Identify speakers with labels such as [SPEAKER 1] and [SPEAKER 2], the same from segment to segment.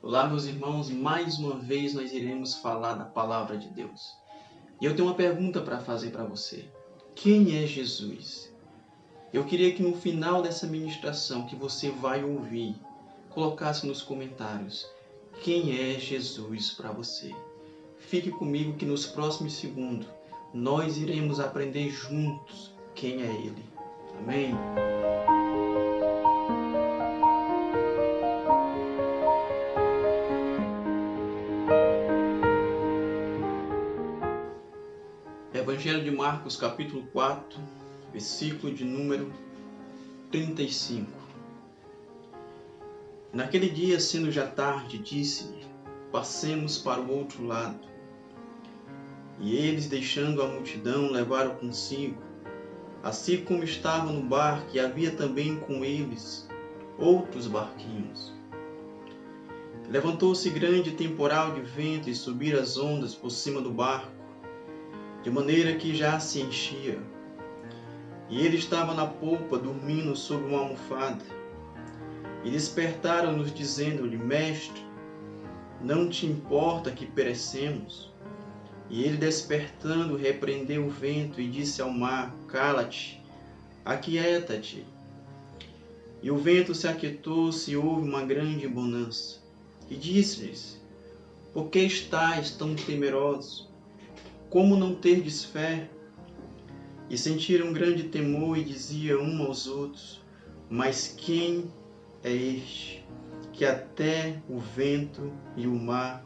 [SPEAKER 1] Olá, meus irmãos, mais uma vez nós iremos falar da palavra de Deus. E eu tenho uma pergunta para fazer para você. Quem é Jesus? Eu queria que no final dessa ministração que você vai ouvir, colocasse nos comentários quem é Jesus para você. Fique comigo que nos próximos segundos nós iremos aprender juntos quem é Ele. Amém? Evangelho de Marcos, capítulo 4, versículo de número 35. Naquele dia, sendo já tarde, disse-lhe: passemos para o outro lado. E eles, deixando a multidão, levaram consigo, assim como estavam no barco, e havia também com eles outros barquinhos. Levantou-se grande temporal de vento e subiram as ondas por cima do barco, de maneira que já se enchia. E ele estava na polpa, dormindo sobre uma almofada. E despertaram-nos, dizendo-lhe: Mestre, não te importa que perecemos? E ele, despertando, repreendeu o vento e disse ao mar: Cala-te, aquieta-te. E o vento se aquietou-se e houve uma grande bonança. E disse-lhes: Por que estáis tão temerosos? Como não terdes fé? E sentiram grande temor e diziam uns aos outros: Mas quem é este, que até o vento e o mar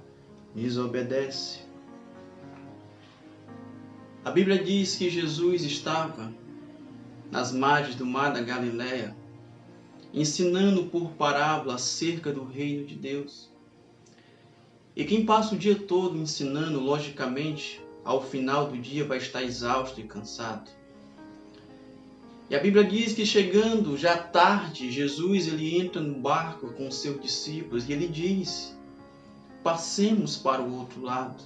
[SPEAKER 1] lhes obedece? A Bíblia diz que Jesus estava nas margens do mar da Galileia, ensinando por parábola acerca do reino de Deus. E quem passa o dia todo ensinando, logicamente, ao final do dia vai estar exausto e cansado. E a Bíblia diz que chegando já tarde, Jesus ele entra no barco com os seus discípulos e ele diz: passemos para o outro lado.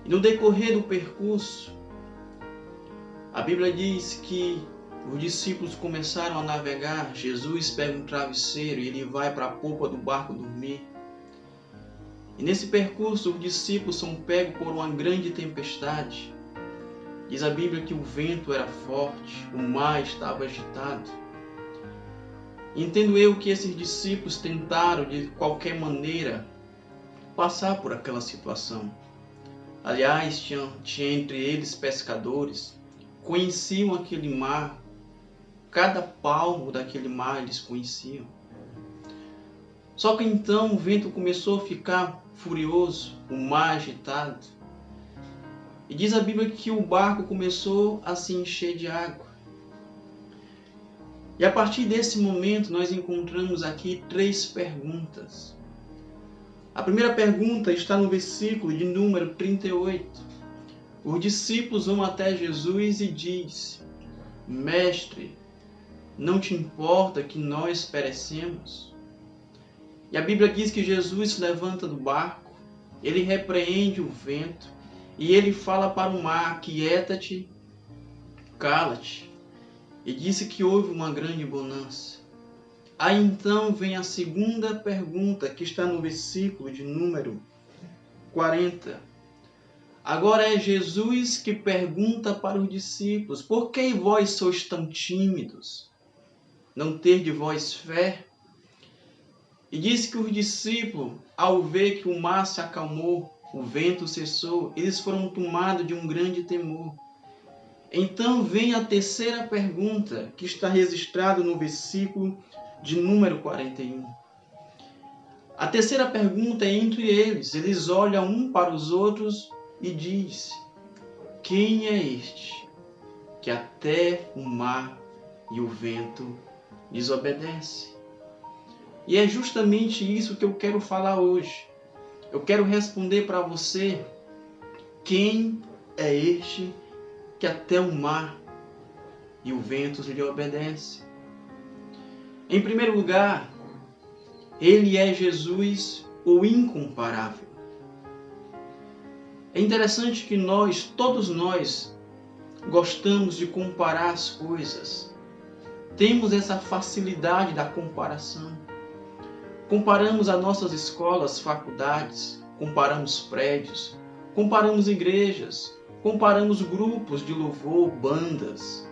[SPEAKER 1] E no decorrer do percurso, a Bíblia diz que os discípulos começaram a navegar. Jesus pega um travesseiro e ele vai para a polpa do barco dormir. E nesse percurso, os discípulos são pegos por uma grande tempestade. Diz a Bíblia que o vento era forte, o mar estava agitado. Entendo eu que esses discípulos tentaram, de qualquer maneira, passar por aquela situação. Aliás, tinha entre eles pescadores, conheciam aquele mar, cada palmo daquele mar eles conheciam. Só que então o vento começou a ficar furioso, o mar agitado. E diz a Bíblia que o barco começou a se encher de água. E a partir desse momento nós encontramos aqui 3 perguntas. A primeira pergunta está no versículo de número 38. Os discípulos vão até Jesus e diz: Mestre, não te importa que nós perecemos? E a Bíblia diz que Jesus se levanta do barco, ele repreende o vento e ele fala para o mar: aquieta-te, cala-te. E disse que houve uma grande bonança. Aí então vem a segunda pergunta que está no versículo de número 40. Agora é Jesus que pergunta para os discípulos: por que vós sois tão tímidos? Não terdes vós fé? E diz que os discípulos, ao ver que o mar se acalmou, o vento cessou, eles foram tomados de um grande temor. Então vem a terceira pergunta, que está registrado no versículo de número 41. A terceira pergunta é entre eles. Eles olham um para os outros e diz: quem é este, que até o mar e o vento lhes obedece? E é justamente isso que eu quero falar hoje. Eu quero responder para você: quem é este que até o mar e o vento lhe obedece? Em primeiro lugar, ele é Jesus, o incomparável. É interessante que todos nós, gostamos de comparar as coisas. Temos essa facilidade da comparação. Comparamos as nossas escolas, faculdades, comparamos prédios, comparamos igrejas, comparamos grupos de louvor, bandas,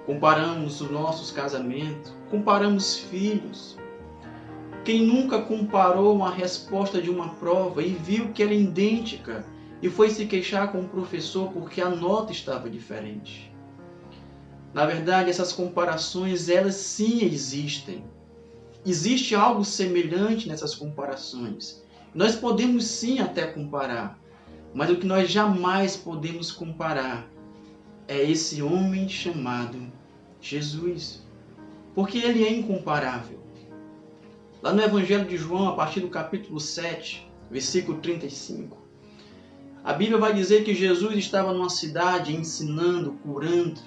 [SPEAKER 1] comparamos os nossos casamentos, comparamos filhos. Quem nunca comparou uma resposta de uma prova e viu que era idêntica e foi se queixar com o professor porque a nota estava diferente? Na verdade, essas comparações, elas sim existem. Existe algo semelhante nessas comparações. Nós podemos sim até comparar, mas o que nós jamais podemos comparar é esse homem chamado Jesus, porque ele é incomparável. Lá no Evangelho de João, a partir do capítulo 7, versículo 35, a Bíblia vai dizer que Jesus estava numa cidade ensinando, curando,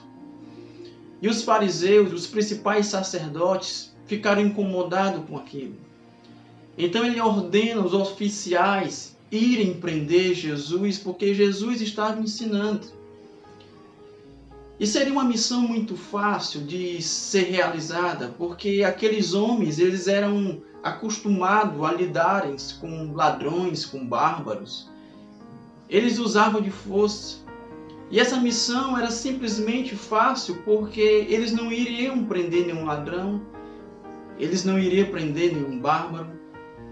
[SPEAKER 1] e os fariseus, os principais sacerdotes, ficaram incomodados com aquilo. Então ele ordena os oficiais irem prender Jesus, porque Jesus estava ensinando. E seria uma missão muito fácil de ser realizada, porque aqueles homens, eles eram acostumados a lidarem com ladrões, com bárbaros. Eles usavam de força. E essa missão era simplesmente fácil, porque eles não iriam prender nenhum ladrão, eles não iriam prender nenhum bárbaro,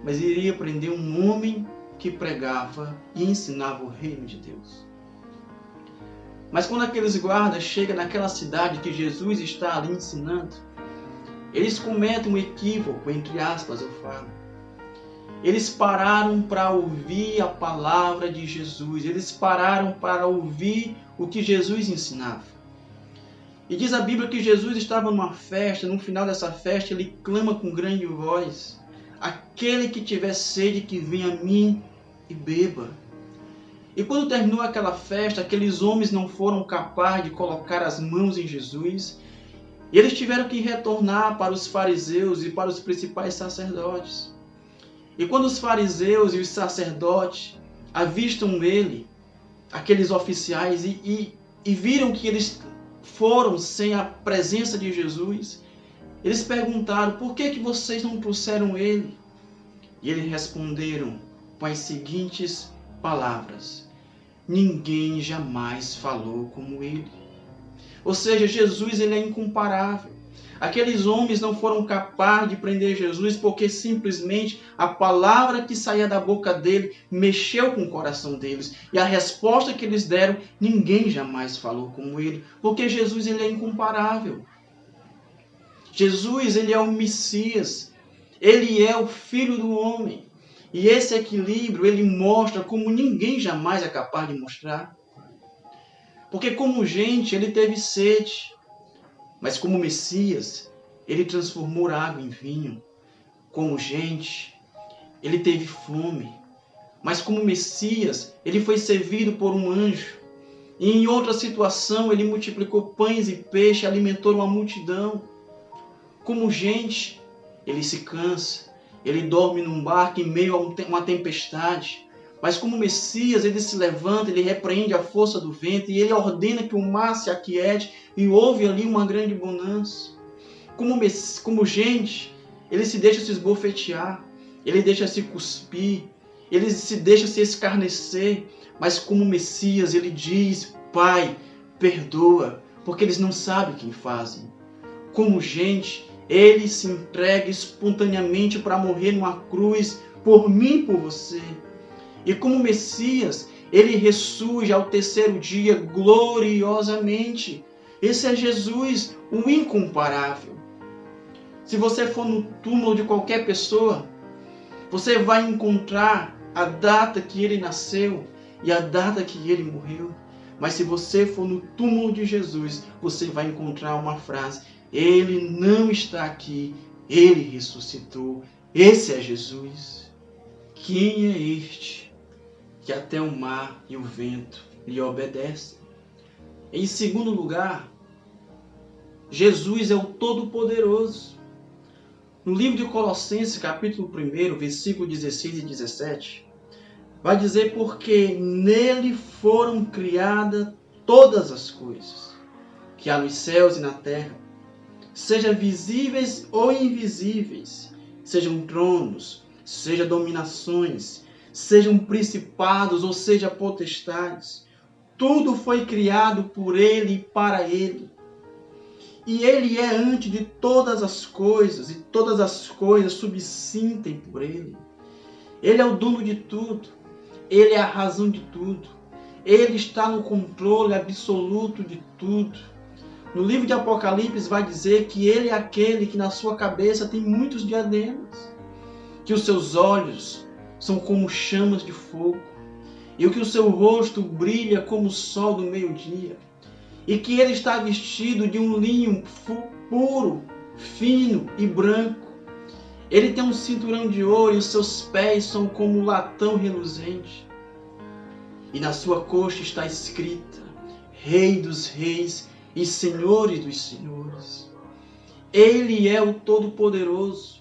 [SPEAKER 1] mas iriam prender um homem que pregava e ensinava o reino de Deus. Mas quando aqueles guardas chegam naquela cidade que Jesus está ali ensinando, eles cometem um equívoco, entre aspas eu falo. Eles pararam para ouvir a palavra de Jesus, eles pararam para ouvir o que Jesus ensinava. E diz a Bíblia que Jesus estava numa festa, no final dessa festa ele clama com grande voz: aquele que tiver sede, que venha a mim e beba. E quando terminou aquela festa, aqueles homens não foram capazes de colocar as mãos em Jesus, e eles tiveram que retornar para os fariseus e para os principais sacerdotes. E quando os fariseus e os sacerdotes avistam ele, aqueles oficiais, e viram que eles foram sem a presença de Jesus, eles perguntaram: por que vocês não trouxeram ele? E eles responderam com as seguintes palavras: ninguém jamais falou como ele. Ou seja, Jesus ele é incomparável. Aqueles homens não foram capazes de prender Jesus porque simplesmente a palavra que saía da boca dele mexeu com o coração deles. E a resposta que eles deram, ninguém jamais falou como ele, porque Jesus ele é incomparável. Jesus ele é o Messias, ele é o Filho do Homem. E esse equilíbrio ele mostra como ninguém jamais é capaz de mostrar. Porque como gente ele teve sede, mas como Messias, ele transformou a água em vinho. Como gente, ele teve fome, mas como Messias, ele foi servido por um anjo. E em outra situação, ele multiplicou pães e peixe, alimentou uma multidão. Como gente, ele se cansa, ele dorme num barco em meio a uma tempestade. Mas como Messias, ele se levanta, ele repreende a força do vento e ele ordena que o mar se aquiete e houve ali uma grande bonança. Como gente, ele se deixa se esbofetear, ele deixa se cuspir, ele se deixa se escarnecer. Mas como Messias, ele diz: Pai, perdoa, porque eles não sabem o que fazem. Como gente, ele se entrega espontaneamente para morrer numa cruz por mim e por você. E como Messias, ele ressurge ao terceiro dia gloriosamente. Esse é Jesus, o incomparável. Se você for no túmulo de qualquer pessoa, você vai encontrar a data que ele nasceu e a data que ele morreu. Mas se você for no túmulo de Jesus, você vai encontrar uma frase: ele não está aqui, ele ressuscitou. Esse é Jesus. Quem é este que até o mar e o vento lhe obedecem? Em segundo lugar, Jesus é o Todo-Poderoso. No livro de Colossenses, capítulo 1, versículo 16 e 17, vai dizer: porque nele foram criadas todas as coisas, que há nos céus e na terra, seja visíveis ou invisíveis, sejam tronos, sejam dominações, sejam principados ou sejam potestades. Tudo foi criado por Ele e para Ele. E Ele é antes de todas as coisas, e todas as coisas subsistem por Ele. Ele é o dono de tudo. Ele é a razão de tudo. Ele está no controle absoluto de tudo. No livro de Apocalipse vai dizer que Ele é aquele que na sua cabeça tem muitos diademas, que os seus olhos são como chamas de fogo, e que o seu rosto brilha como o sol do meio-dia, e que Ele está vestido de um linho puro, fino e branco. Ele tem um cinturão de ouro e os seus pés são como latão reluzente. E na sua coxa está escrita: Rei dos reis e Senhores dos senhores. Ele é o Todo-Poderoso.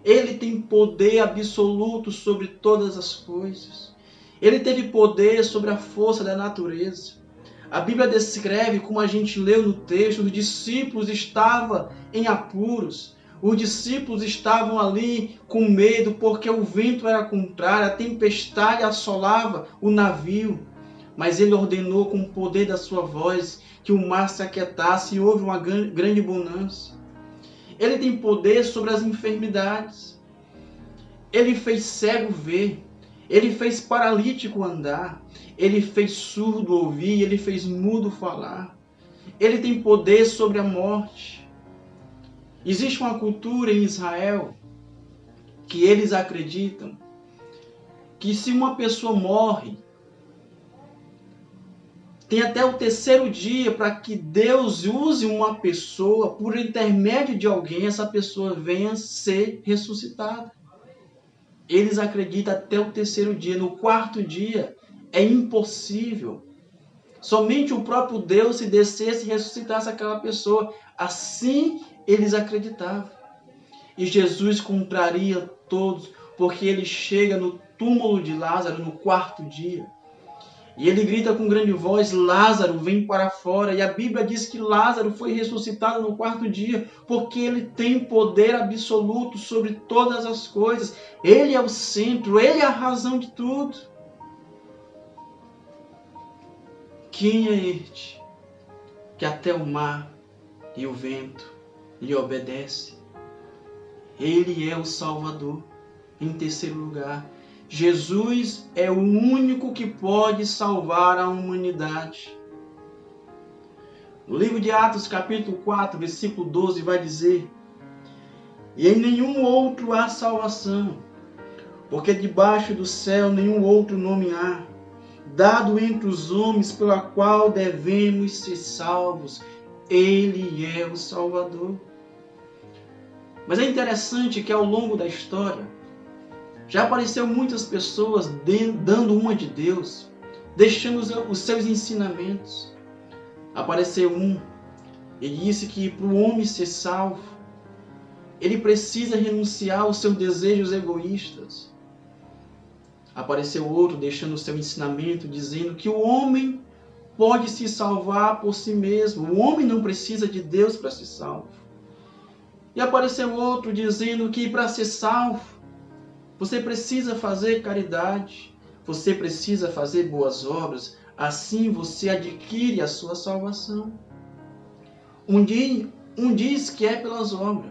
[SPEAKER 1] Ele tem poder absoluto sobre todas as coisas. Ele teve poder sobre a força da natureza. A Bíblia descreve, como a gente leu no texto, os discípulos estavam em apuros. Os discípulos estavam ali com medo porque o vento era contrário, a tempestade assolava o navio. Mas ele ordenou com o poder da sua voz que o mar se aquietasse e houve uma grande bonança. Ele tem poder sobre as enfermidades. Ele fez cego ver. Ele fez paralítico andar. Ele fez surdo ouvir. Ele fez mudo falar. Ele tem poder sobre a morte. Existe uma cultura em Israel que eles acreditam que se uma pessoa morre, tem até o terceiro dia para que Deus use uma pessoa, por intermédio de alguém, essa pessoa venha ser ressuscitada. Eles acreditam até o terceiro dia. No quarto dia é impossível. Somente o próprio Deus se descesse e ressuscitasse aquela pessoa. Assim eles acreditavam. E Jesus contraria todos, porque ele chega no túmulo de Lázaro no quarto dia. E ele grita com grande voz: Lázaro, vem para fora. E a Bíblia diz que Lázaro foi ressuscitado no quarto dia, porque ele tem poder absoluto sobre todas as coisas. Ele é o centro, ele é a razão de tudo. Quem é este que até o mar e o vento lhe obedecem? Ele é o Salvador. Em terceiro lugar, Jesus é o único que pode salvar a humanidade. No livro de Atos, capítulo 4, versículo 12, vai dizer: E em nenhum outro há salvação, porque debaixo do céu nenhum outro nome há, dado entre os homens pela qual devemos ser salvos. Ele é o Salvador. Mas é interessante que ao longo da história, já apareceu muitas pessoas dando uma de Deus, deixando os seus ensinamentos. Apareceu um e disse que para o homem ser salvo, ele precisa renunciar aos seus desejos egoístas. Apareceu outro deixando o seu ensinamento, dizendo que o homem pode se salvar por si mesmo. O homem não precisa de Deus para ser salvo. E apareceu outro dizendo que para ser salvo, você precisa fazer caridade, você precisa fazer boas obras, assim você adquire a sua salvação. Um diz que é pelas obras,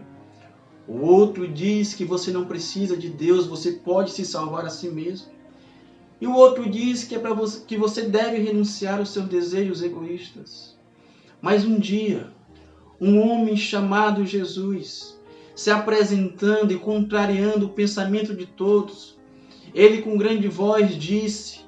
[SPEAKER 1] o outro diz que você não precisa de Deus, você pode se salvar a si mesmo. E o outro diz que é para você, que você deve renunciar aos seus desejos egoístas. Mas um dia, um homem chamado Jesus, se apresentando e contrariando o pensamento de todos, ele com grande voz disse: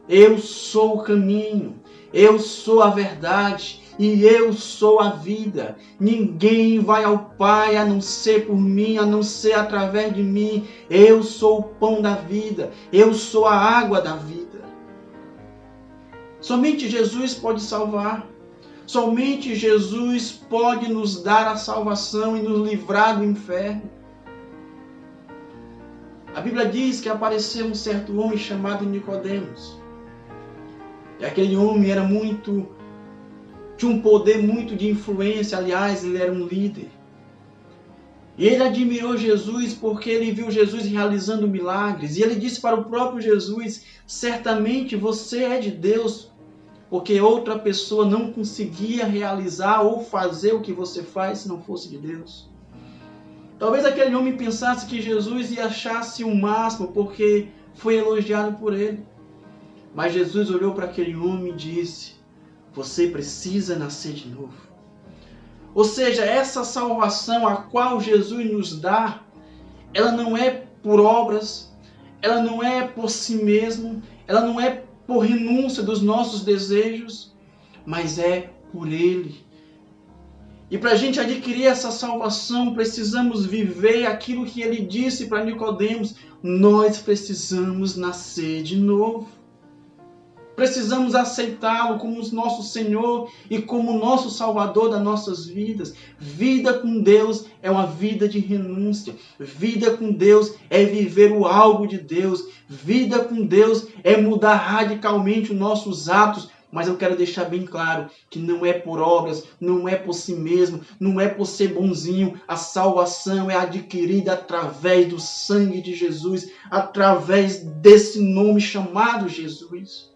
[SPEAKER 1] Eu sou o caminho, eu sou a verdade e eu sou a vida. Ninguém vai ao Pai a não ser por mim, a não ser através de mim. Eu sou o pão da vida, eu sou a água da vida. Somente Jesus pode salvar. Somente Jesus pode nos dar a salvação e nos livrar do inferno. A Bíblia diz que apareceu um certo homem chamado Nicodemos. E aquele homem tinha um poder muito de influência, aliás, ele era um líder. E ele admirou Jesus porque ele viu Jesus realizando milagres. E ele disse para o próprio Jesus: certamente você é de Deus, porque outra pessoa não conseguia realizar ou fazer o que você faz se não fosse de Deus. Talvez aquele homem pensasse que Jesus ia achasse o máximo porque foi elogiado por ele. Mas Jesus olhou para aquele homem e disse: você precisa nascer de novo. Ou seja, essa salvação a qual Jesus nos dá, ela não é por obras, ela não é por si mesmo, ela não é por renúncia dos nossos desejos, mas é por Ele. E para a gente adquirir essa salvação, precisamos viver aquilo que Ele disse para Nicodemos: nós precisamos nascer de novo. Precisamos aceitá-lo como nosso Senhor e como nosso Salvador das nossas vidas. Vida com Deus é uma vida de renúncia. Vida com Deus é viver o algo de Deus. Vida com Deus é mudar radicalmente os nossos atos. Mas eu quero deixar bem claro que não é por obras, não é por si mesmo, não é por ser bonzinho. A salvação é adquirida através do sangue de Jesus, através desse nome chamado Jesus.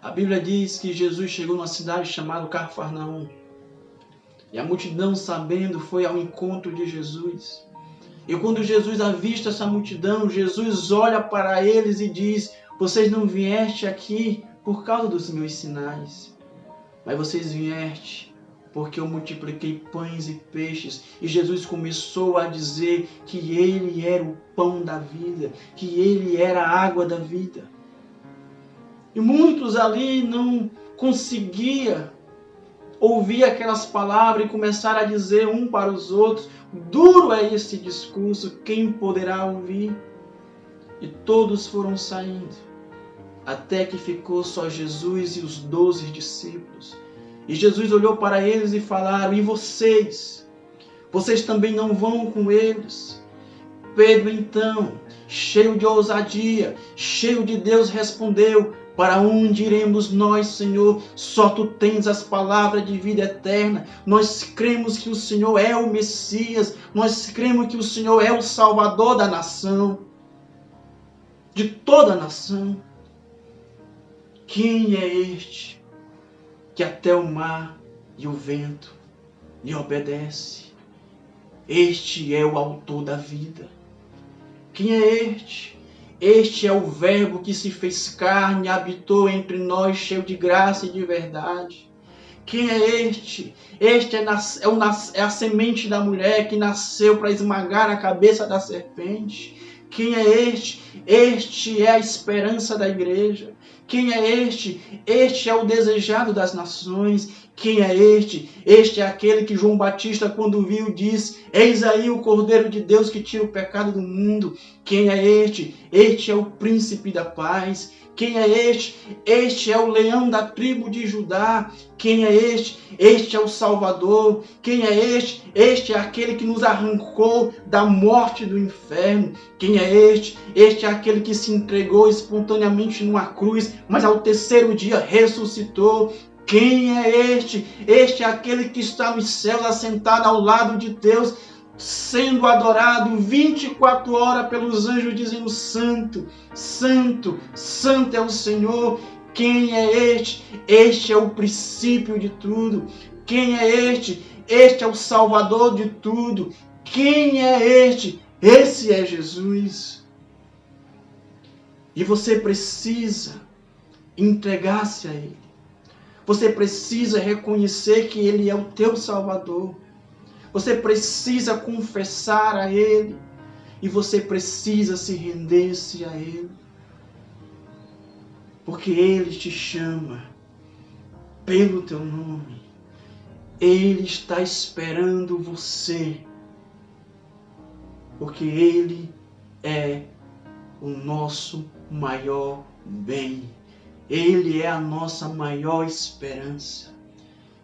[SPEAKER 1] A Bíblia diz que Jesus chegou numa cidade chamada Cafarnaum. E a multidão, sabendo, foi ao encontro de Jesus. E quando Jesus avista essa multidão, Jesus olha para eles e diz: vocês não vieste aqui por causa dos meus sinais, mas vocês vieste porque eu multipliquei pães e peixes. E Jesus começou a dizer que Ele era o pão da vida, que Ele era a água da vida. E muitos ali não conseguiam ouvir aquelas palavras e começaram a dizer um para os outros: duro é esse discurso, quem poderá ouvir? E todos foram saindo, até que ficou só Jesus e os 12 discípulos. E Jesus olhou para eles e falaram: e vocês? Vocês também não vão com eles? Pedro então, cheio de ousadia, cheio de Deus, respondeu: para onde iremos nós, Senhor? Só Tu tens as palavras de vida eterna. Nós cremos que o Senhor é o Messias. Nós cremos que o Senhor é o Salvador da nação. De toda a nação. Quem é este que até o mar e o vento lhe obedece? Este é o autor da vida. Quem é este? Este é o Verbo que se fez carne e habitou entre nós, cheio de graça e de verdade. Quem é este? Este é a semente da mulher que nasceu para esmagar a cabeça da serpente. Quem é este? Este é a esperança da igreja. Quem é este? Este é o desejado das nações. Quem é este? Este é aquele que João Batista, quando viu, disse: eis aí o Cordeiro de Deus que tira o pecado do mundo. Quem é este? Este é o príncipe da paz. Quem é este? Este é o leão da tribo de Judá. Quem é este? Este é o Salvador. Quem é este? Este é aquele que nos arrancou da morte do inferno. Quem é este? Este é aquele que se entregou espontaneamente numa cruz, mas ao terceiro dia ressuscitou. Quem é este? Este é aquele que está nos céus, assentado ao lado de Deus, sendo adorado 24 horas pelos anjos, dizendo: Santo, Santo, Santo é o Senhor. Quem é este? Este é o princípio de tudo. Quem é este? Este é o Salvador de tudo. Quem é este? Esse é Jesus. E você precisa entregar-se a Ele. Você precisa reconhecer que Ele é o teu Salvador. Você precisa confessar a Ele. E você precisa se render-se a Ele. Porque Ele te chama pelo teu nome. Ele está esperando você. Porque Ele é o nosso maior bem. Ele é a nossa maior esperança.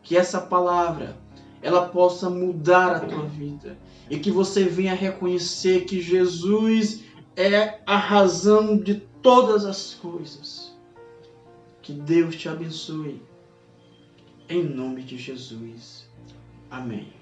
[SPEAKER 1] Que essa palavra, ela possa mudar a tua vida. E que você venha reconhecer que Jesus é a razão de todas as coisas. Que Deus te abençoe. Em nome de Jesus. Amém.